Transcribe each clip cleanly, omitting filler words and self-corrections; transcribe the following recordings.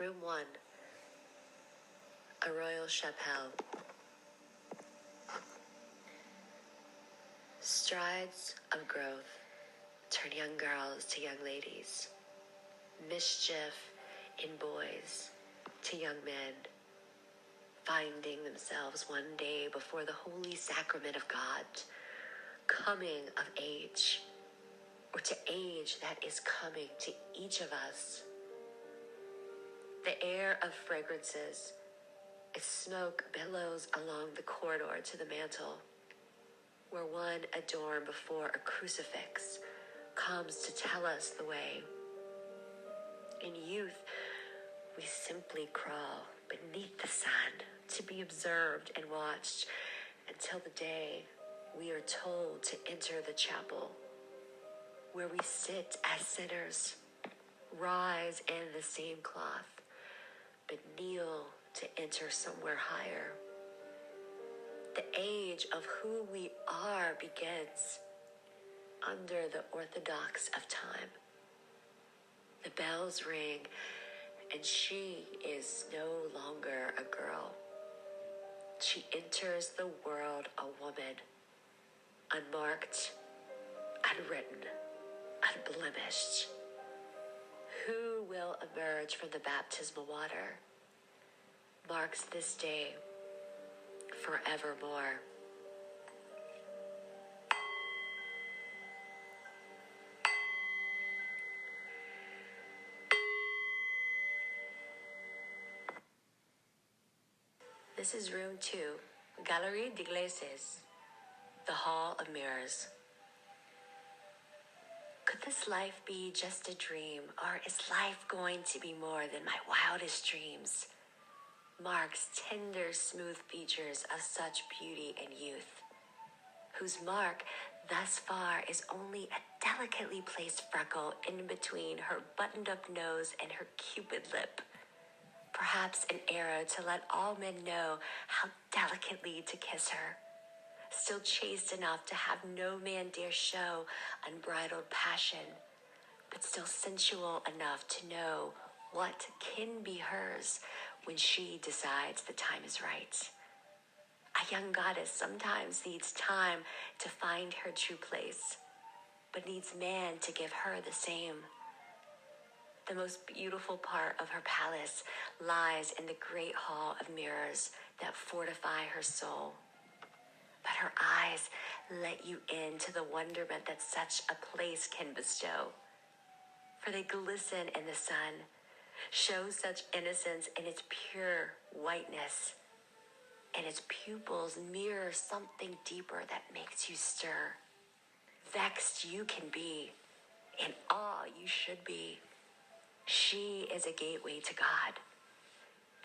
Room 1. A Royal Chapelle. Strides of growth turn young girls to young ladies. Mischief in boys to young men, finding themselves one day before the holy sacrament of God, coming of age, or to age that is coming to each of us. The air of fragrances, its smoke billows along the corridor to the mantle, where one adorned before a crucifix comes to tell us the way. In youth, we simply crawl beneath the sun to be observed and watched until the day we are told to enter the chapel, where we sit as sinners, rise in the same cloth, but kneel to enter somewhere higher. The age of who we are begins under the orthodox of time. The bells ring, and she is no longer a girl. She enters the world a woman, unmarked, unwritten, unblemished. Who will emerge from the baptismal water marks this day forevermore. This is Room 2, Galerie d'Iglesias, the Hall of Mirrors. Could this life be just a dream, or is life going to be more than my wildest dreams? Mark's tender, smooth features of such beauty and youth, whose mark thus far is only a delicately placed freckle in between her buttoned-up nose and her cupid lip. Perhaps an arrow to let all men know how delicately to kiss her. Still chaste enough to have no man dare show unbridled passion, but still sensual enough to know what can be hers when she decides the time is right. A young goddess sometimes needs time to find her true place, but needs man to give her the same. The most beautiful part of her palace lies in the great hall of mirrors that fortify her soul. But her eyes let you into the wonderment that such a place can bestow. For they glisten in the sun, show such innocence in its pure whiteness, and its pupils mirror something deeper that makes you stir. Vexed you can be, in awe you should be. She is a gateway to God.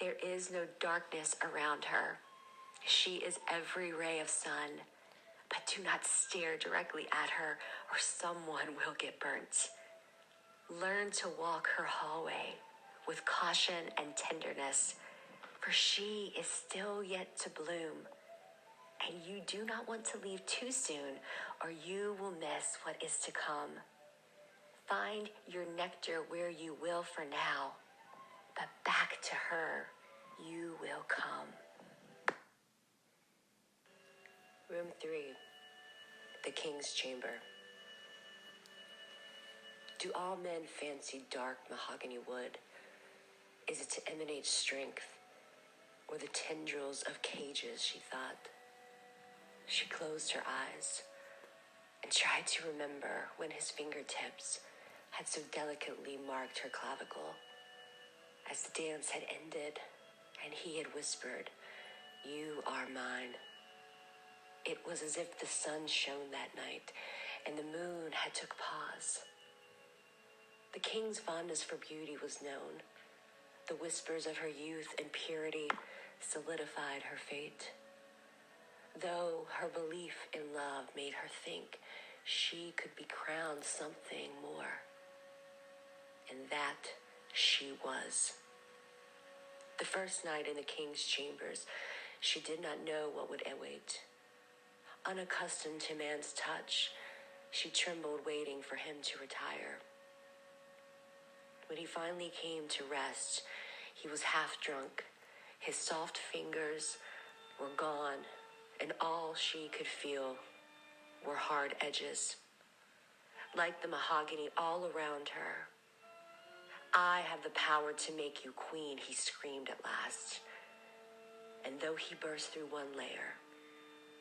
There is no darkness around her. She is every ray of sun, but do not stare directly at her or someone will get burnt. Learn to walk her hallway with caution and tenderness, for she is still yet to bloom, and you do not want to leave too soon or you will miss what is to come. Find your nectar where you will for now, but back to her you will come. Room 3, the King's Chamber. Do all men fancy dark mahogany wood? Is it to emanate strength, or the tendrils of cages, she thought? She closed her eyes and tried to remember when his fingertips had so delicately marked her clavicle, as the dance had ended and he had whispered, "You are mine." It was as if the sun shone that night and the moon had took pause. The king's fondness for beauty was known. The whispers of her youth and purity solidified her fate, though her belief in love made her think she could be crowned something more. And that she was. The first night in the king's chambers, she did not know what would await. Unaccustomed to man's touch, she trembled waiting for him to retire. When he finally came to rest, He was half drunk. His soft fingers were gone, and all she could feel were hard edges, like the mahogany all around her. I have the power to make you queen, he screamed at last. And though he burst through one layer,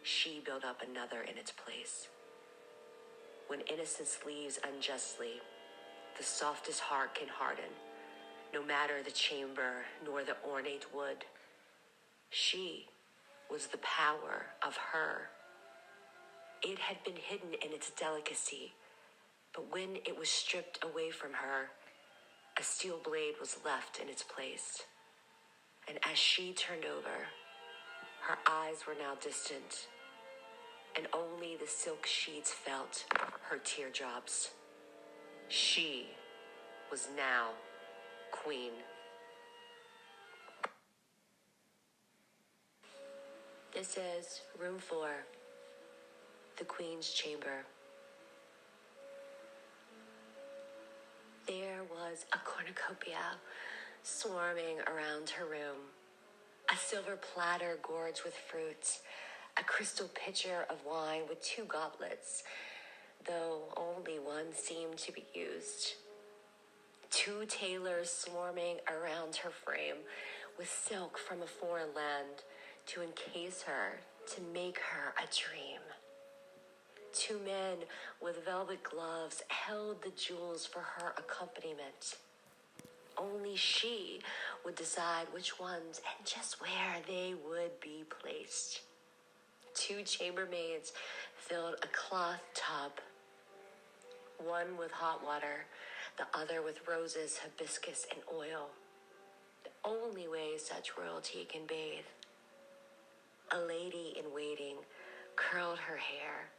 she built up another in its place. When innocence leaves unjustly, the softest heart can harden, no matter the chamber nor the ornate wood. She was the power of her. It had been hidden in its delicacy, but when it was stripped away from her, a steel blade was left in its place. And as she turned over, her eyes were now distant, and only the silk sheets felt her teardrops. She was now queen. This is room 4, the Queen's Chamber. There was a cornucopia swarming around her room, a silver platter gorged with fruit, a crystal pitcher of wine with 2 goblets, though only one seemed to be used. 2 tailors swarming around her frame with silk from a foreign land to encase her, to make her a dream. 2 men with velvet gloves held the jewels for her accompaniment. Only she would decide which ones and just where they would be placed. 2 chambermaids filled a cloth tub, one with hot water, the other with roses, hibiscus, and oil. The only way such royalty can bathe. A lady in waiting curled her hair,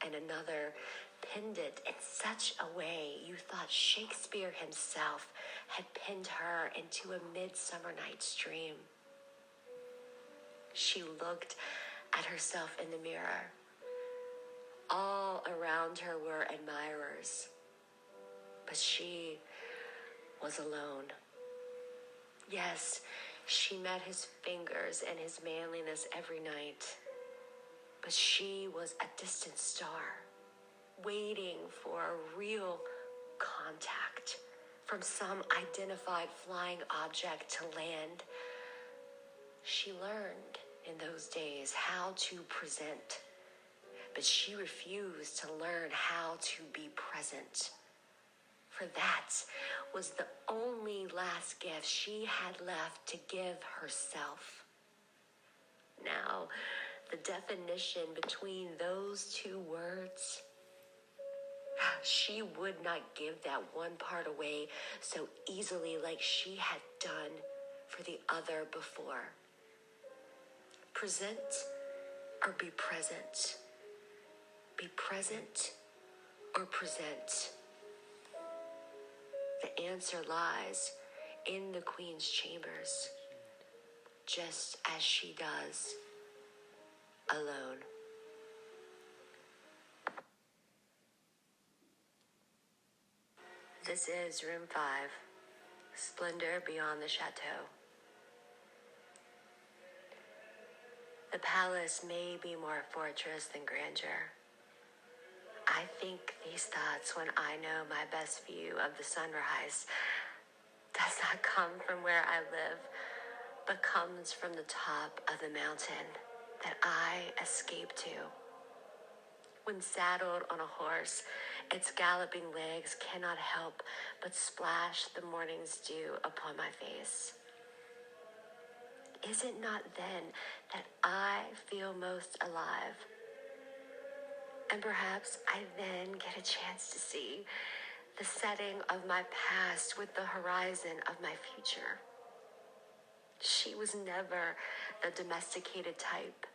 and another pinned it in such a way you thought Shakespeare himself had pinned her into a midsummer night's dream. She looked at herself in the mirror. All around her were admirers, but she was alone. Yes, she met his fingers and his manliness every night, but she was a distant star, waiting for a real contact from some identified flying object to land. She learned in those days how to present, but she refused to learn how to be present. For that was the only last gift she had left to give herself. Now, the definition between those 2 words, she would not give that one part away so easily like she had done for the other before. Present or be present? Be present or present? The answer lies in the Queen's chambers, just as she does, alone. This is room 5, Splendor beyond the chateau. The palace may be more fortress than grandeur. I think these thoughts when I know my best view of the sunrise does not come from where I live, but comes from the top of the mountain that I escape to. When saddled on a horse, its galloping legs cannot help but splash the morning's dew upon my face. Is it not then that I feel most alive? And perhaps I then get a chance to see the setting of my past with the horizon of my future. She was never the domesticated type.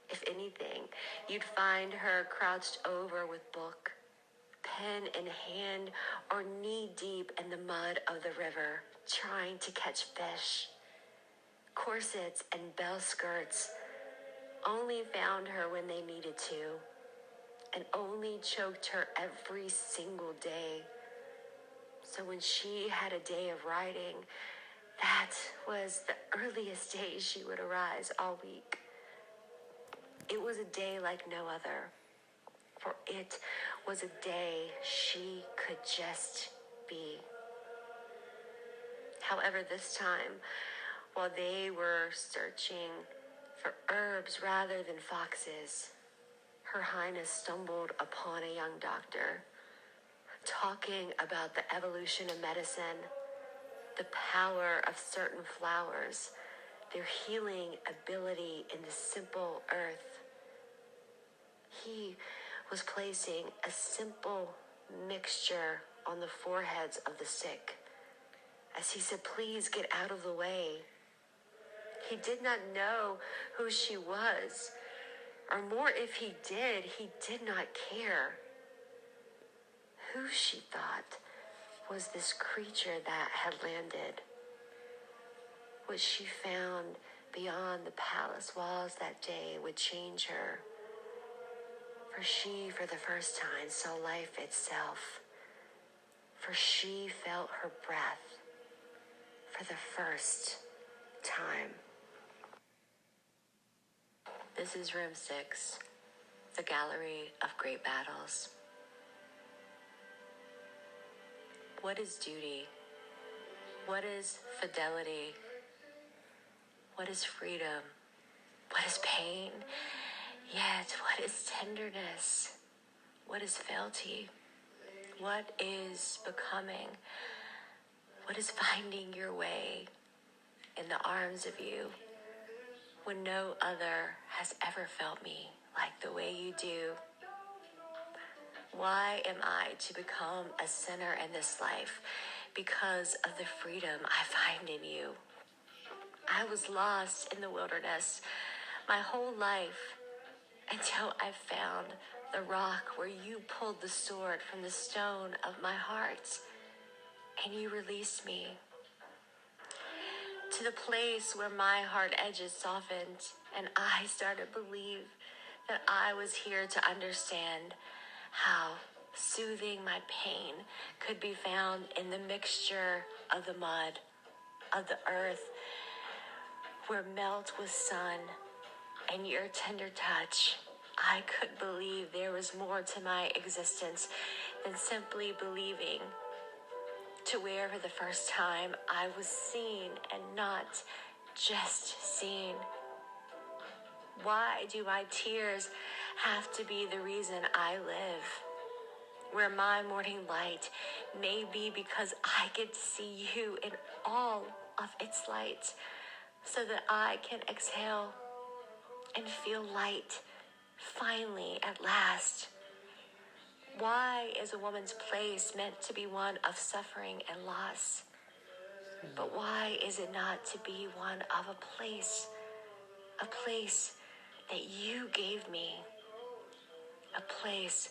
If anything, you'd find her crouched over with book, pen in hand, or knee-deep in the mud of the river, trying to catch fish. Corsets and bell skirts only found her when they needed to, and only choked her every single day. So when she had a day of riding, that was the earliest day she would arise all week. It was a day like no other, for it was a day she could just be. However, this time, while they were searching for herbs rather than foxes, Her Highness stumbled upon a young doctor talking about the evolution of medicine, the power of certain flowers, their healing ability in the simple earth. He was placing a simple mixture on the foreheads of the sick. As he said, please get out of the way. He did not know who she was, or more if he did not care. Who, she thought, was this creature that had landed? What she found beyond the palace walls that day would change her. For she, for the first time, saw life itself. For she felt her breath for the first time. This is room 6, the Gallery of Great Battles. What is duty? What is fidelity? What is freedom? What is pain? Yet, what is tenderness? What is fealty? What is becoming? What is finding your way in the arms of you when no other has ever felt me like the way you do? Why am I to become a sinner in this life? Because of the freedom I find in you. I was lost in the wilderness my whole life until I found the rock where you pulled the sword from the stone of my heart and you released me to the place where my hard edges softened and I started to believe that I was here to understand how soothing my pain could be found in the mixture of the mud, of the earth, where melt was sun and your tender touch. I could believe there was more to my existence than simply believing, to where for the first time I was seen and not just seen. Why do my tears have to be the reason I live? Where my morning light may be because I get to see you in all of its light, so that I can exhale and feel light finally at last. Why is a woman's place meant to be one of suffering and loss? But why is it not to be one of a place that you gave me, a place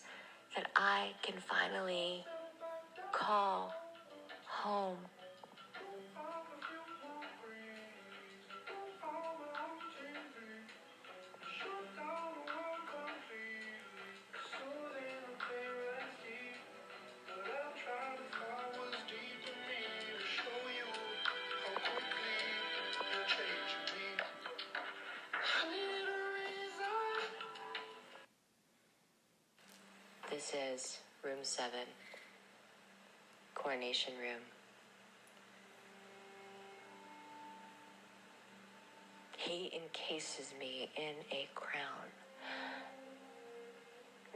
that I can finally call home? This is room 7, Coronation Room. He encases me in a crown.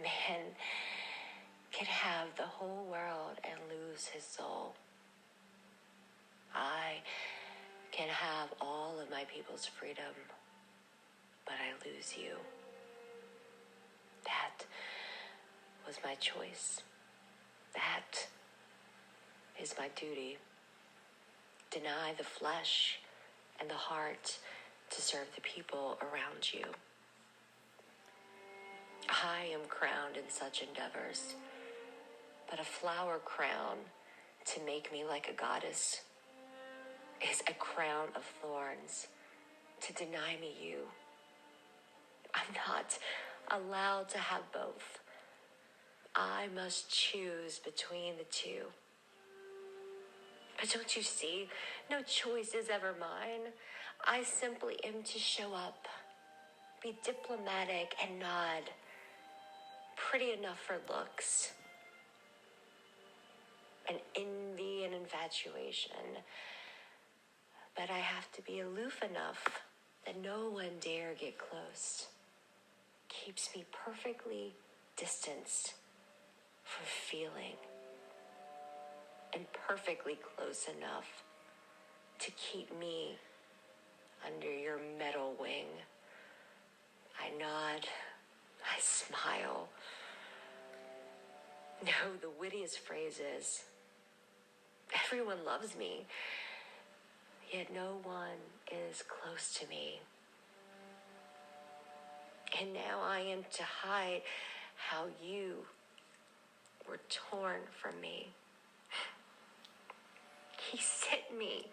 Man can have the whole world and lose his soul. I can have all of my people's freedom, but I lose you. That was my choice. That is my duty. Deny the flesh and the heart to serve the people around you. I am crowned in such endeavors, but a flower crown to make me like a goddess is a crown of thorns to deny me you. I'm not allowed to have both. I must choose between the two. But don't you see, no choice is ever mine. I simply am to show up, be diplomatic and nod, pretty enough for looks, and envy and infatuation. But I have to be aloof enough that no one dare get close. Keeps me perfectly distanced from feeling, and perfectly close enough to keep me under your metal wing. I nod, I smile. No, the wittiest phrase is, everyone loves me, yet no one is close to me. And now I am to hide how you were torn from me. He sent me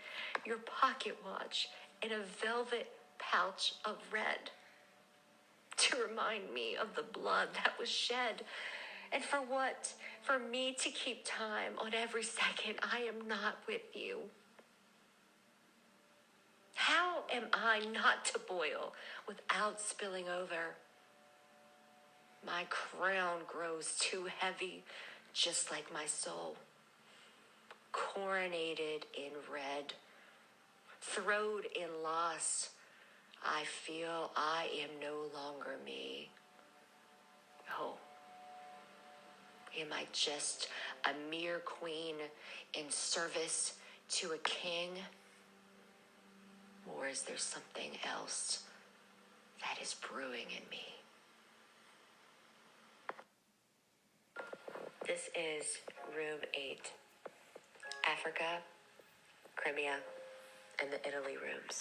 your pocket watch in a velvet pouch of red to remind me of the blood that was shed. And for what? For me to keep time on every second I am not with you. How am I not to boil without spilling over? My crown grows too heavy, just like my soul. Coronated in red, throwed in loss, I feel I am no longer me. Oh, am I just a mere queen in service to a king? Or is there something else that is brewing in me? This is room 8, Africa, Crimea, and the Italy rooms.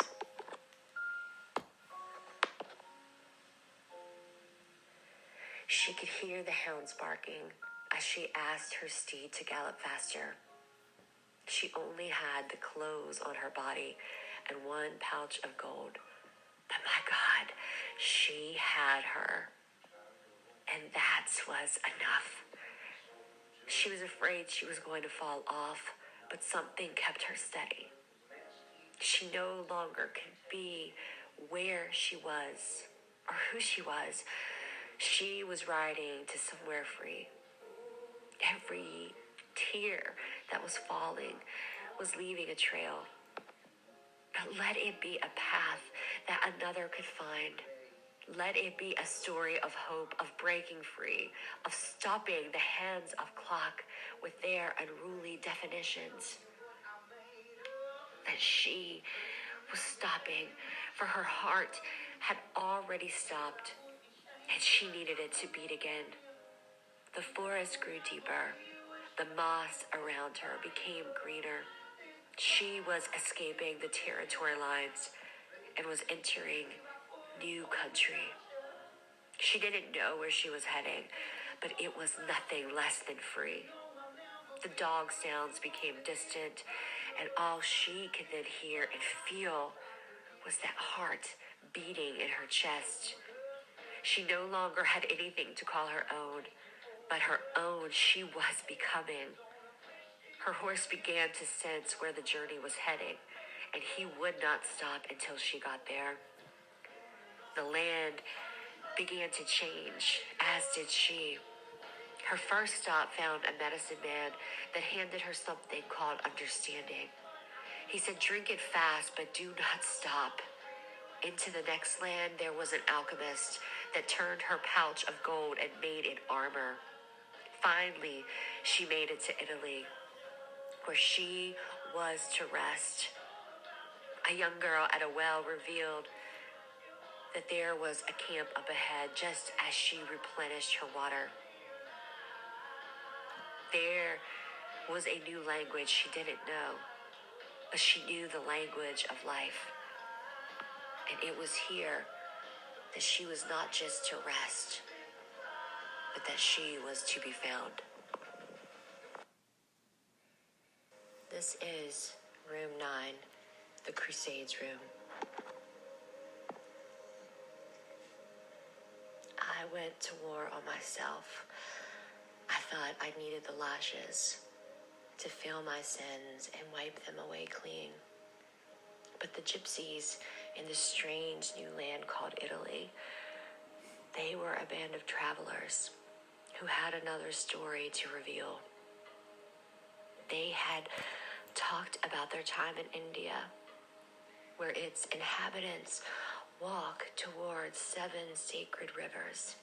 She could hear the hounds barking as she asked her steed to gallop faster. She only had the clothes on her body and one pouch of gold. But my God, she had her. And that was enough. She was afraid she was going to fall off, but something kept her steady. She no longer could be where she was or who she was. She was riding to somewhere free. Every tear that was falling was leaving a trail. But let it be a path that another could find. Let it be a story of hope, of breaking free, of stopping the hands of clock with their unruly definitions. That she was stopping, for her heart had already stopped, and she needed it to beat again. The forest grew deeper. The moss around her became greener. She was escaping the territory lines and was entering new country. She didn't know where she was heading, but it was nothing less than free. The dog sounds became distant, and all she could then hear and feel was that heart beating in her chest. She no longer had anything to call her own, but her own she was becoming. Her horse began to sense where the journey was heading, and he would not stop until she got there. The land began to change, as did she. Her first stop found a medicine man that handed her something called understanding. He said, "Drink it fast, but do not stop." Into the next land, there was an alchemist that turned her pouch of gold and made it armor. Finally, she made it to Italy, where she was to rest. A young girl at a well revealed that there was a camp up ahead just as she replenished her water. There was a new language she didn't know, but she knew the language of life. And it was here that she was not just to rest, but that she was to be found. This is room 9, the Crusades room. I went to war on myself. I thought I needed the lashes. to feel my sins and wipe them away clean. But the gypsies in this strange new land called Italy, they were a band of travelers who had another story to reveal. They had talked about their time in India, where its inhabitants walk towards 7 sacred rivers.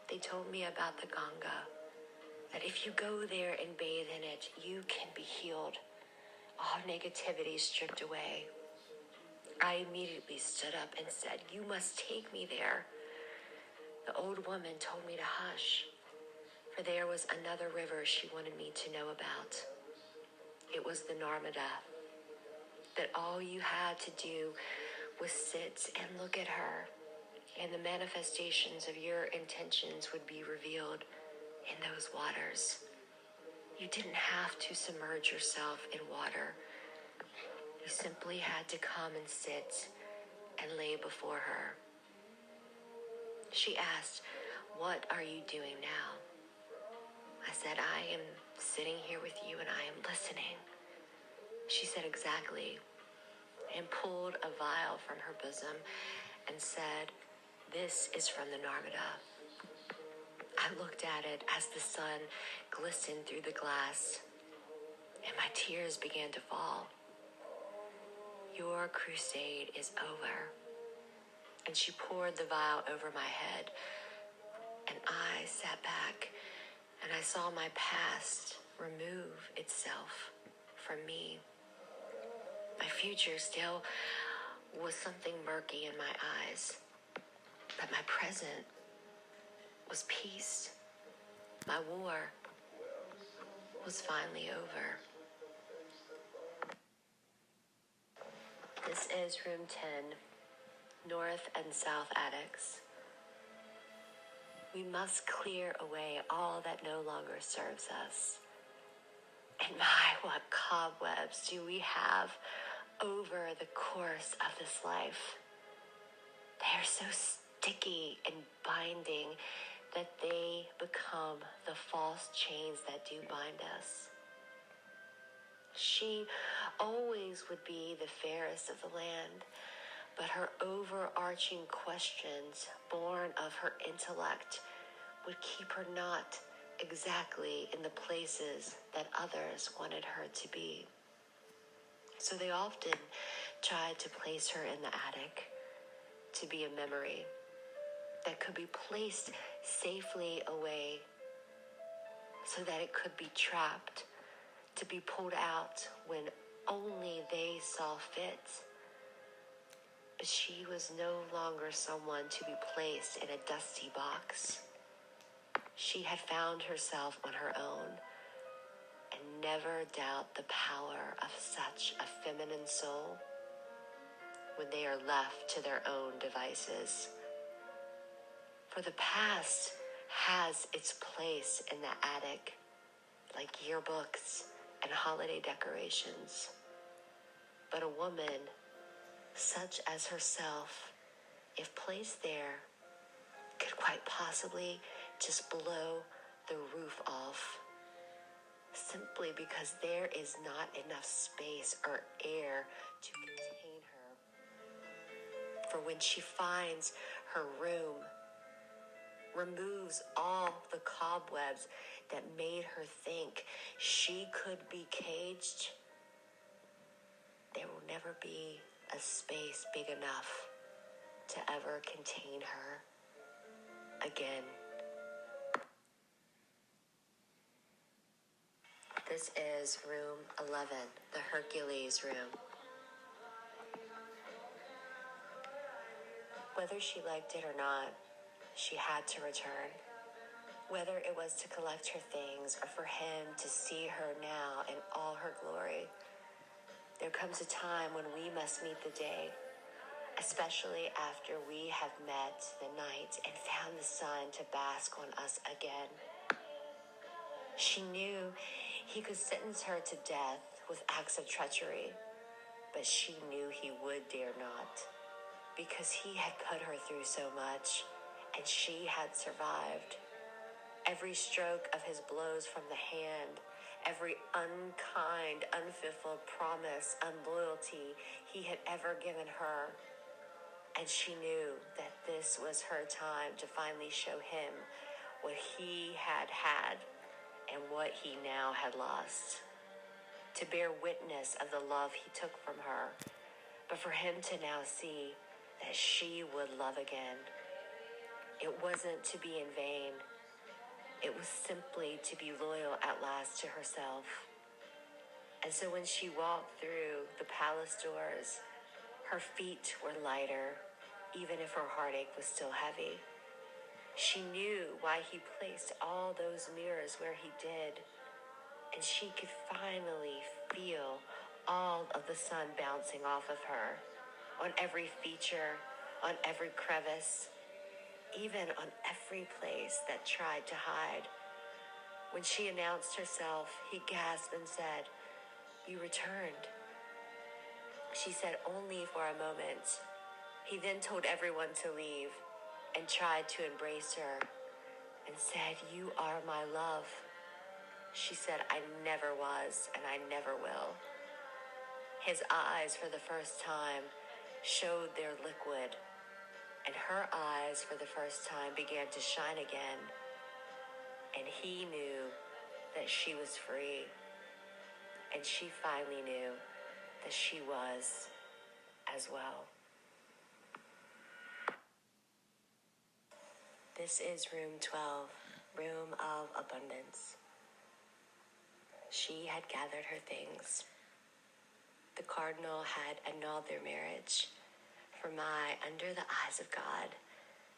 They told me about the Ganga, that if you go there and bathe in it, you can be healed, all negativity stripped away. I immediately stood up and said, "You must take me there." The old woman told me to hush, for there was another river she wanted me to know about. It was the Narmada, that all you had to do was sit and look at her, and the manifestations of your intentions would be revealed in those waters. You didn't have to submerge yourself in water. You simply had to come and sit and lay before her. She asked, "What are you doing now?" I said, "I am sitting here with you and I am listening." She said, "Exactly," and pulled a vial from her bosom and said, "This is from the Narmada." I looked at it as the sun glistened through the glass, and my tears began to fall. "Your crusade is over." And she poured the vial over my head, and I sat back and I saw my past remove itself from me. My future still was something murky in my eyes, but my present was peace. My war was finally over. This is room 10, north and south attics. We must clear away all that no longer serves us. And my, what cobwebs do we have over the course of this life. They are so sticky and binding that they become the false chains that do bind us. She always would be the fairest of the land, but her overarching questions, born of her intellect, would keep her not exactly in the places that others wanted her to be. So they often tried to place her in the attic, to be a memory that could be placed safely away so that it could be trapped, to be pulled out when only they saw fit. But she was no longer someone to be placed in a dusty box. She had found herself on her own, and never doubt the power of such a feminine soul when they are left to their own devices. For the past has its place in the attic, like yearbooks and holiday decorations. But a woman such as herself, if placed there, could quite possibly just blow the roof off, simply because there is not enough space or air to contain her. For when she finds her room, removes all the cobwebs that made her think she could be caged, there will never be a space big enough to ever contain her again. This is room 11, the Hercules Room. Whether she liked it or not, she had to return. Whether it was to collect her things or for him to see her now in all her glory, there comes a time when we must meet the day, especially after we have met the night and found the sun to bask on us again. She knew he could sentence her to death with acts of treachery, but she knew he would dare not, because he had put her through so much, and she had survived. Every stroke of his blows from the hand every unkind, unfulfilled promise, unloyalty he had ever given her. And she knew that this was her time to finally show him what he had had and what he now had lost. To bear witness of the love he took from her, but for him to now see that she would love again. It wasn't to be in vain. It was simply to be loyal at last to herself. And so when she walked through the palace doors, her feet were lighter, even if her heartache was still heavy. She knew why he placed all those mirrors where he did, and she could finally feel all of the sun bouncing off of her, on every feature, on every crevice, even on every place that tried to hide. When she announced herself, he gasped and said, "You returned." She said only for a moment. He then told everyone to leave and tried to embrace her and said, "You are my love." She said, "I never was and I never will." His eyes for the first time showed their liquid, and her eyes for the first time began to shine again. And he knew that she was free, and she finally knew that she was as well. This is room 12, room of abundance. She had gathered her things. The cardinal had annulled their marriage. For my, under the eyes of God,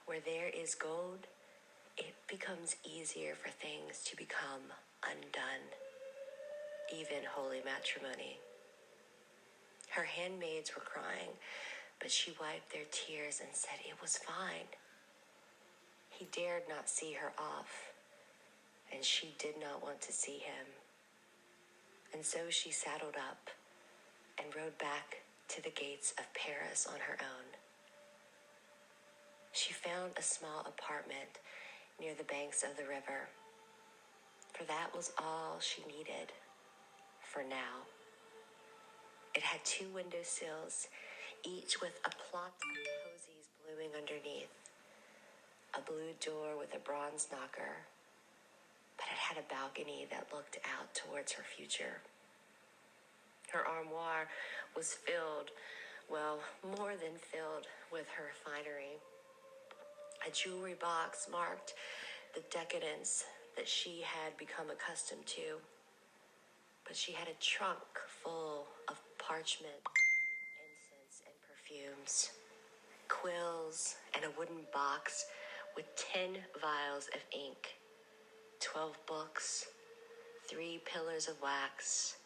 where there is gold, it becomes easier for things to become undone, even holy matrimony. Her handmaids were crying, but she wiped their tears and said it was fine. He dared not see her off, and she did not want to see him. And so she saddled up and rode back to the gates of Paris on her own. She found a small apartment near the banks of the river, for that was all she needed for now. It had 2 window sills, each with a plot of posies blooming underneath, a blue door with a bronze knocker, but it had a balcony that looked out towards her future. Her armoire was filled, well, more than filled with her finery. A jewelry box marked the decadence that she had become accustomed to, but she had a trunk full of parchment, incense, and perfumes, quills, and a wooden box with 10 vials of ink, 12 books, 3 pillars of wax,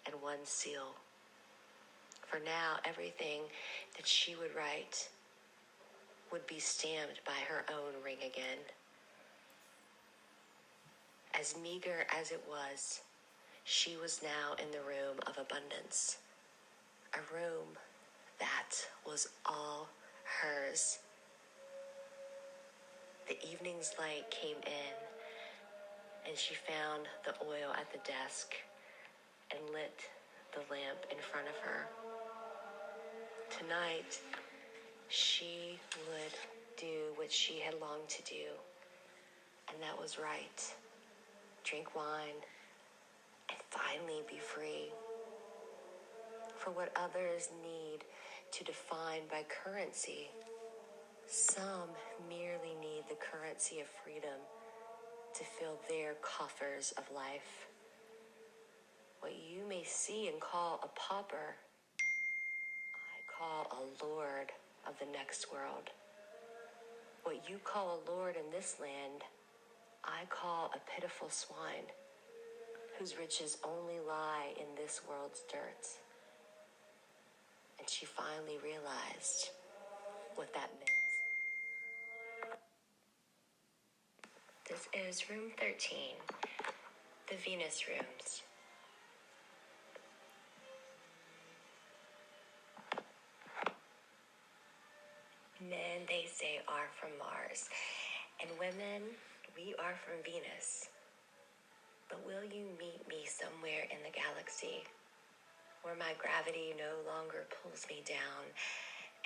and 1 seal. For now, everything that she would write would be stamped by her own ring again. As meager as it was, she was now in the room of abundance, a room that was all hers. The evening's light came in, and she found the oil at the desk and lit the lamp in front of her. Tonight, she would do what she had longed to do, and that was write, drink wine, and finally be free. For what others need to define by currency, some merely need the currency of freedom to fill their coffers of life. What you may see and call a pauper, I call a lord of the next world. What you call a lord in this land, I call a pitiful swine, whose riches only lie in this world's dirt. And she finally realized what that meant. This is room 13, the Venus rooms. Men, they say, are from Mars, and women, we are from Venus. But will you meet me somewhere in the galaxy where my gravity no longer pulls me down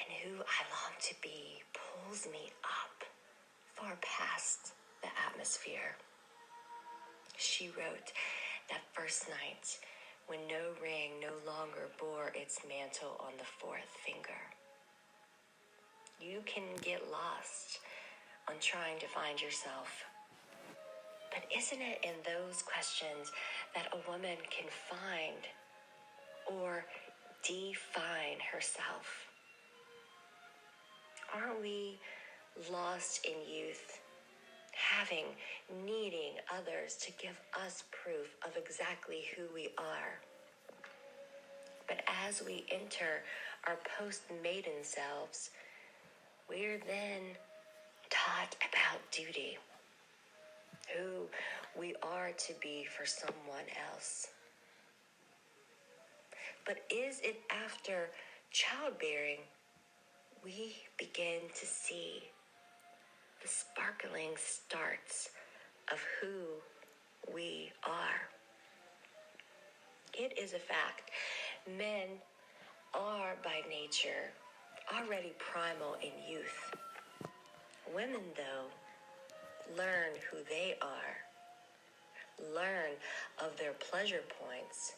and who I long to be pulls me up far past the atmosphere? She wrote that first night when no ring no longer bore its mantle on the fourth finger. You can get lost on trying to find yourself. But isn't it in those questions that a woman can find or define herself? Aren't we lost in youth, needing others to give us proof of exactly who we are? But as we enter our post-maiden selves, we're then taught about duty, who we are to be for someone else. But is it after childbearing we begin to see the sparkling starts of who we are? It is a fact. Men are by nature already primal in youth. Women, though, learn who they are, learn of their pleasure points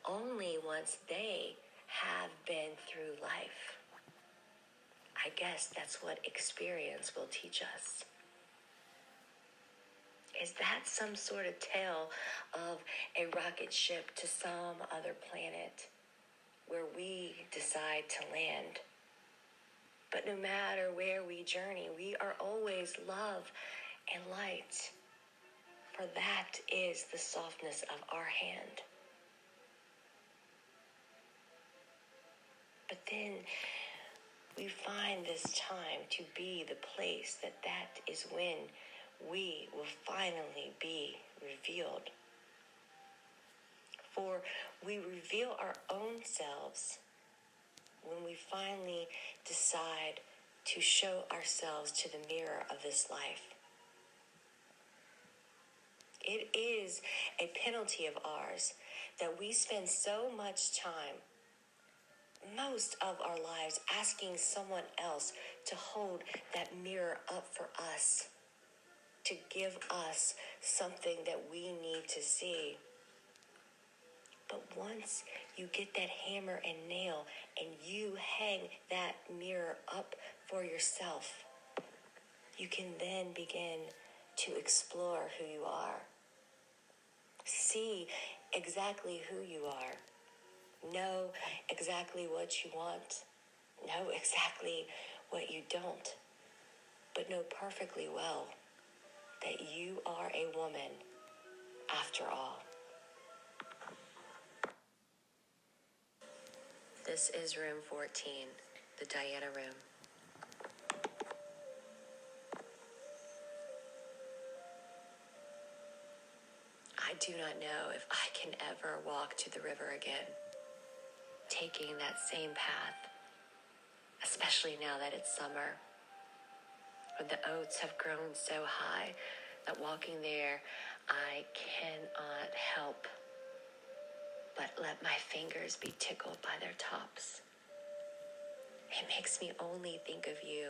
only once they have been through life. I guess that's what experience will teach us. Is that some sort of tale of a rocket ship to some other planet where we decide to land? But no matter where we journey, we are always love and light, for that is the softness of our hand. But then we find this time to be the place that is when we will finally be revealed. For we reveal our own selves when we finally decide to show ourselves to the mirror of this life. It is a penalty of ours that we spend so much time, most of our lives, asking someone else to hold that mirror up for us, to give us something that we need to see. But once you get that hammer and nail and you hang that mirror up for yourself, you can then begin to explore who you are. See exactly who you are. Know exactly what you want. Know exactly what you don't. But know perfectly well that you are a woman after all. This is room 14, the Diana room. I do not know if I can ever walk to the river again, taking that same path, especially now that it's summer, when the oats have grown so high that walking there, I cannot help but let my fingers be tickled by their tops. It makes me only think of you.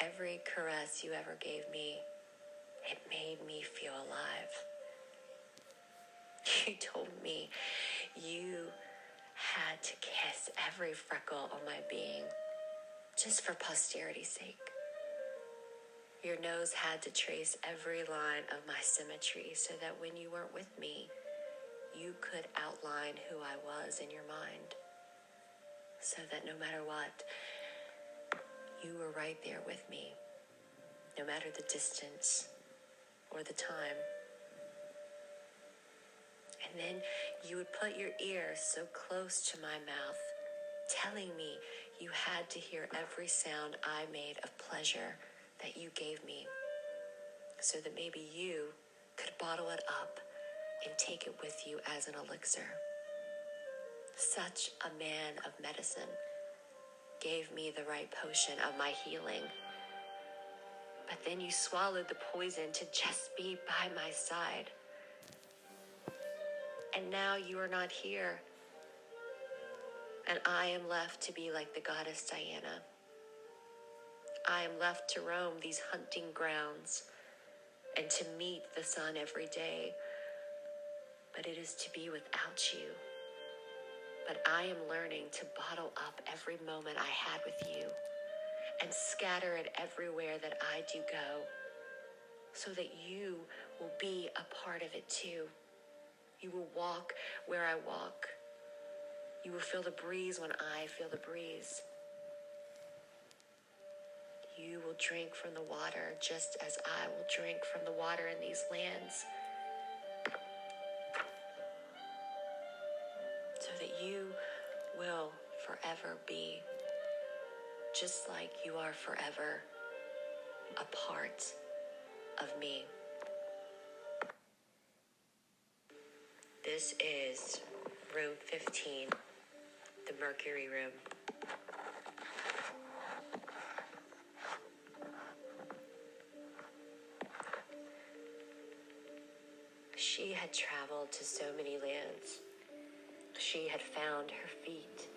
Every caress you ever gave me, it made me feel alive. You told me you had to kiss every freckle on my being, just for posterity's sake. Your nose had to trace every line of my symmetry so that when you weren't with me, you could outline who I was in your mind. So that no matter what, you were right there with me, no matter the distance or the time. And then you would put your ear so close to my mouth, telling me you had to hear every sound I made of pleasure that you gave me, so that maybe you could bottle it up and take it with you as an elixir. Such a man of medicine gave me the right potion of my healing. But then you swallowed the poison to just be by my side. And now you are not here. And I am left to be like the goddess Diana. I am left to roam these hunting grounds and to meet the sun every day. But it is to be without you. But I am learning to bottle up every moment I had with you and scatter it everywhere that I do go, so that you will be a part of it too. You will walk where I walk. You will feel the breeze when I feel the breeze. You will drink from the water just as I will drink from the water in these lands, so that you will forever be just like you are forever a part of me. This is room 15, the Mercury Room. She had traveled to so many lands. She had found her feet,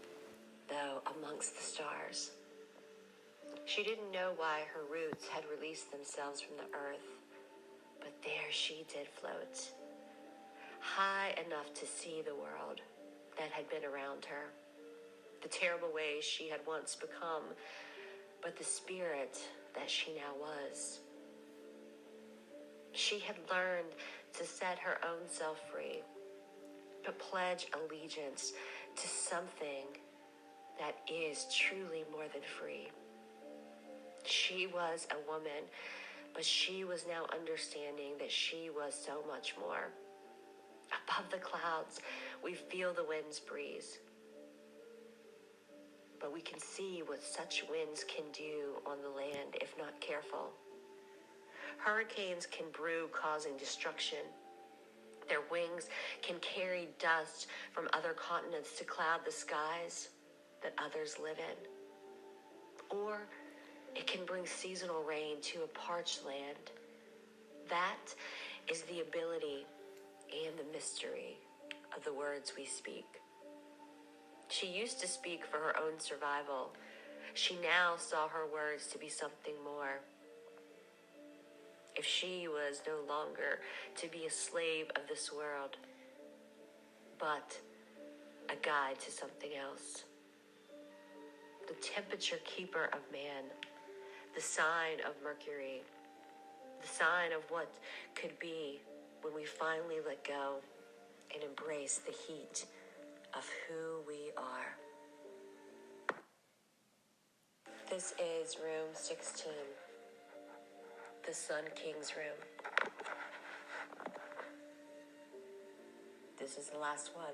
though, amongst the stars. She didn't know why her roots had released themselves from the earth, but there she did float, high enough to see the world that had been around her, the terrible ways she had once become, but the spirit that she now was. She had learned to set her own self free, but pledge allegiance to something that is truly more than free. She was a woman, but she was now understanding that she was so much more. Above the clouds, we feel the wind's breeze, but we can see what such winds can do on the land if not careful. Hurricanes can brew, causing destruction. Their wings can carry dust from other continents to cloud the skies that others live in. Or it can bring seasonal rain to a parched land. That is the ability and the mystery of the words we speak. She used to speak for her own survival. She now saw her words to be something more. If she was no longer to be a slave of this world, but a guide to something else. The temperature keeper of man, the sign of Mercury, the sign of what could be when we finally let go and embrace the heat of who we are. This is room 16, the Sun King's room. This is the last one.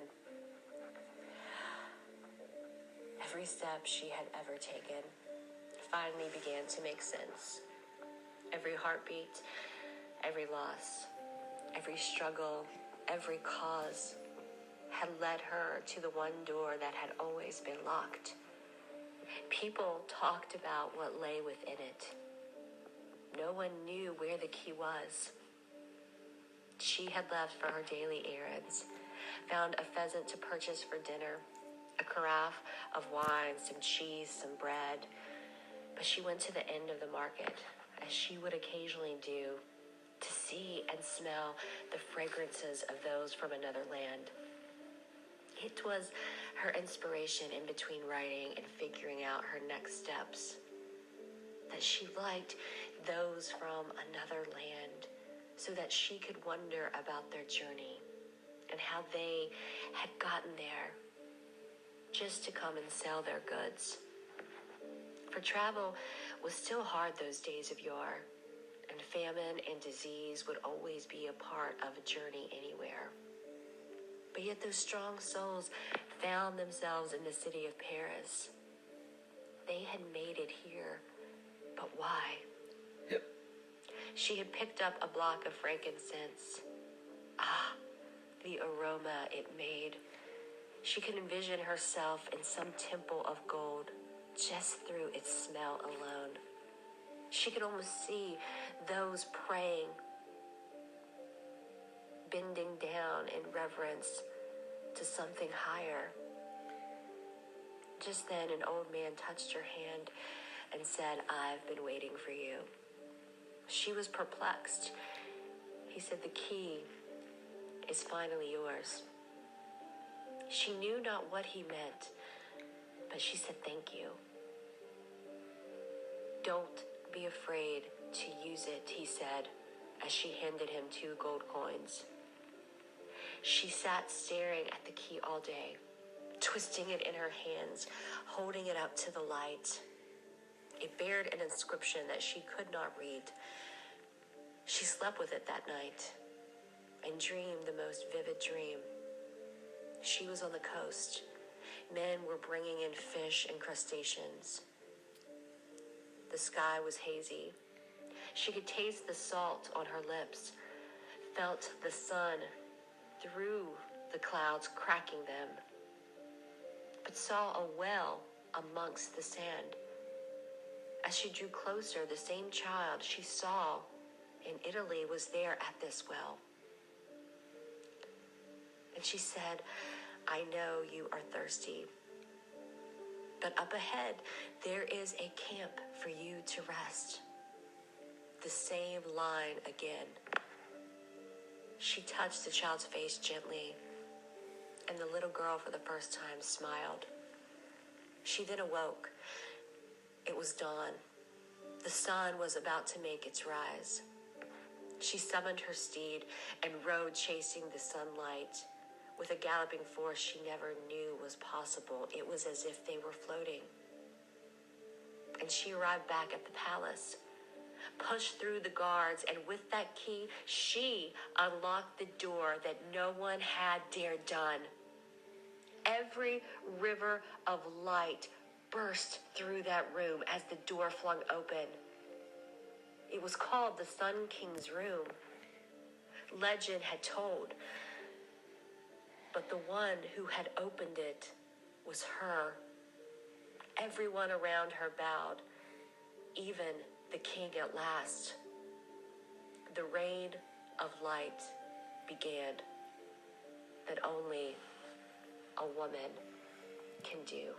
Every step she had ever taken finally began to make sense. Every heartbeat, every loss, every struggle, every cause had led her to the one door that had always been locked. People talked about what lay within it. No one knew where the key was. She had left for her daily errands, found a pheasant to purchase for dinner, a carafe of wine, some cheese, some bread. But she went to the end of the market, as she would occasionally do, to see and smell the fragrances of those from another land. It was her inspiration in between writing and figuring out her next steps, that she liked those from another land so that she could wonder about their journey and how they had gotten there just to come and sell their goods. For travel was still hard those days of yore, and famine and disease would always be a part of a journey anywhere. But yet those strong souls found themselves in the city of Paris. They had made it here, but why? She had picked up a block of frankincense. Ah, the aroma it made. She could envision herself in some temple of gold just through its smell alone. She could almost see those praying, bending down in reverence to something higher. Just then, an old man touched her hand and said, "I've been waiting for you." She was perplexed. He said, "The key is finally yours." She knew not what he meant, but she said, "Thank you." "Don't be afraid to use it," he said, as she handed him 2 gold coins. She sat staring at the key all day, twisting it in her hands, holding it up to the light. It bared an inscription that she could not read. She slept with it that night and dreamed the most vivid dream. She was on the coast. Men were bringing in fish and crustaceans. The sky was hazy. She could taste the salt on her lips, felt the sun through the clouds cracking them, but saw a well amongst the sand. As she drew closer, the same child she saw in Italy was there at this well. And she said, "I know you are thirsty, but up ahead there is a camp for you to rest." The same line again. She touched the child's face gently, and the little girl for the first time smiled. She then awoke. It was dawn. The sun was about to make its rise. She summoned her steed and rode chasing the sunlight with a galloping force she never knew was possible. It was as if they were floating. And she arrived back at the palace, pushed through the guards, and with that key, she unlocked the door that no one had dared done. Every river of light burst through that room as the door flung open. It was called the Sun King's Room. Legend had told, but the one who had opened it was her. Everyone around her bowed, even the king at last. The reign of light began that only a woman can do.